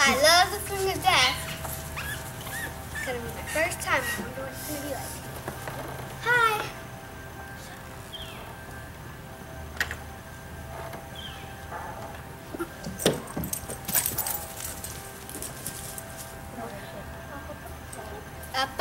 I love the swing of death. It's gonna be my first time. I wonder what it's gonna be like. Hi. Up